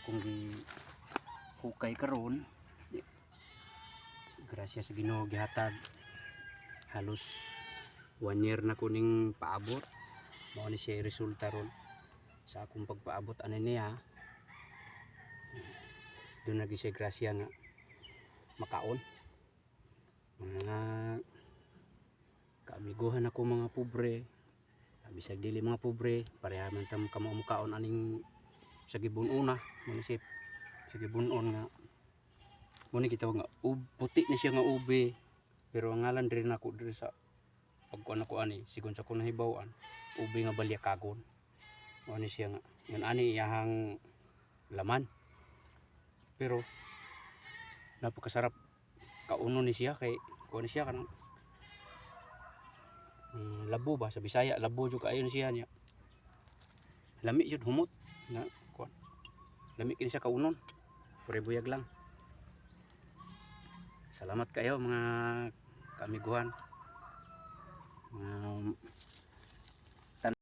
akong hukay karon. Grasya sa Ginoo gihatag halos 1 year na kuning paabot. Mao ni siya resulta ron sa akong pagpaabot ani niya. Doon lagi siya grasya nga makaon. Mga kaamiguhan ako mga pobre, bisag dili mga pobre, pareha man tam kamo mukaon aning sa gibun-una, munisip sa gibun-on nga muni gitawag nga puti ni siya nga ube, pero ang ngalan diri nako diri sa pagkuan ako ani sigon sa ko nahibaw-an, ube nga balyakagon. Mao ni siya nga ngan ani iyahang laman, pero napakasarap kauno ni siya kay kuan ni siya kanang labo ba sa Bisaya, labo jud kaayo ni siya niya. Lami jud humot na kuan. Lami kini siya kaunon. Pure buyag lang. Salamat kayo mga kaamiguhan.